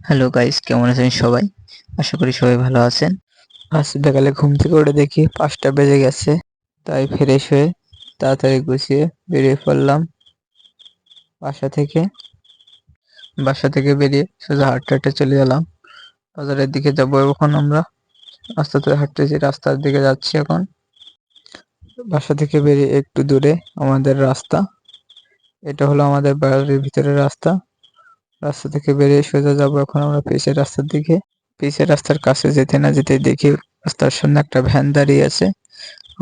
Hello guys, কেমন আছেন সবাই? আশা করি সবাই ভালো আছেন। আজ বিকালে ঘুম থেকে উঠে দেখি 5টা বেজে গেছে। তাই ফ্রেশ হয়ে তাড়াতাড়ি গুছিয়ে বেরিয়ে পড়লাম বাসা থেকে। বেরিয়ে সোজা হাঁটতে হাঁটতে চলে গেলাম বাজারের দিকে। যাবো এখন আমরা। আস্তে আস্তে হাঁটতেছি, রাস্তার দিকে যাচ্ছি এখন। বাসা থেকে বেরিয়ে একটু দূরে আমাদের রাস্তা। এটা হলো আমাদের বাড়ির ভিতরের রাস্তা। রাস্তা থেকে বেরিয়ে সোজা যাবো এখন আমরা পিচের রাস্তার দিকে। পিচের রাস্তার কাছে যেতে না যেতে দেখি রাস্তার সামনে একটা ভ্যান দাঁড়িয়ে আছে।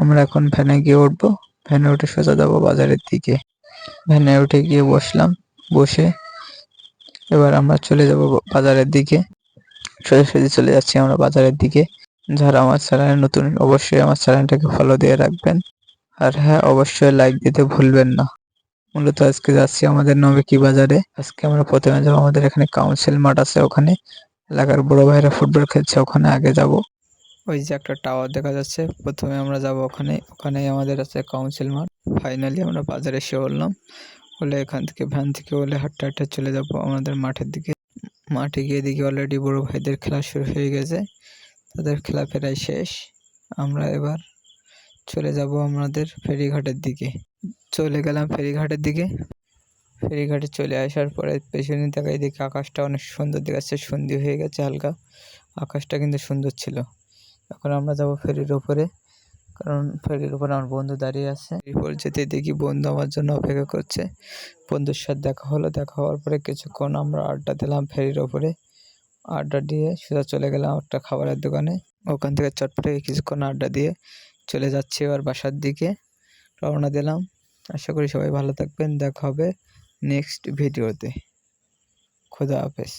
আমরা এখন ভ্যানে গিয়ে উঠবো। ভ্যানে উঠে সোজা যাবো বাজারের দিকে। ভ্যানে উঠে গিয়ে বসলাম। বসে এবার আমরা চলে যাব বাজারের দিকে। সোজাসুজি চলে যাচ্ছি আমরা বাজারের দিকে। যারা আমার চ্যানেলে নতুন, অবশ্যই আমার চ্যানেলটাকে ফলো দিয়ে রাখবেন। আর হ্যাঁ, অবশ্যই লাইক দিতে ভুলবেন না। মূলত আজকে যাচ্ছি আমাদের নবেকি বাজারে। আজকে আমরা প্রথমে যাবো আমাদের এখানে কাউন্সিল মাঠ আছে, ওখানে এলাকার বড় ভাইরা ফুটবল খেলছে, ওখানে আগে যাব। ওই যে একটা টাওয়ার দেখা যাচ্ছে, প্রথমে আমরা যাব ওখানে। ওখানেই আমাদের আছে কাউন্সিল মাঠ। ফাইনালি আমরা বাজারে এসে বললাম, বলে এখান থেকে ভ্যান থেকে বলে হাঁটতে হাঁটতে চলে যাব আমাদের মাঠের দিকে। মাঠে গিয়ে দেখি অলরেডি বড় ভাইদের খেলা শুরু হয়ে গেছে, তাদের খেলা প্রায় শেষ। আমরা এবার চলে যাব আমাদের ফেরিঘাটের দিকে। চলে গেলাম ফেরিঘাটের দিকে। ফেরিঘাটে চলে আসার পরে পেছনে তাকাই দেখি আকাশটা অনেক সুন্দর দেখাচ্ছে, সন্ধে হয়ে গেছে হালকা। আকাশটা কিন্তু সুন্দর ছিল। এখন আমরা যাব ফেরির ওপরে, কারণ ফেরির ওপরে আমার বন্ধু দাঁড়িয়ে আছে। এরপর যেতে দেখি বন্ধু আমার জন্য অপেক্ষা করছে। বন্ধুর সাথে দেখা হলো। দেখা হওয়ার পরে কিছুক্ষণ আমরা আড্ডা দিলাম ফেরির ওপরে। আড্ডা দিয়ে সোজা চলে গেলাম একটা খাবারের দোকানে। ওখান থেকে চটপটে কিছুক্ষণ আড্ডা দিয়ে চলে যাচ্ছি এবার বাসার দিকে, রওনা দিলাম। আশা করি সবাই ভালো থাকবেন। দেখা হবে নেক্সট ভিডিওতে। খোদা হাফেজ।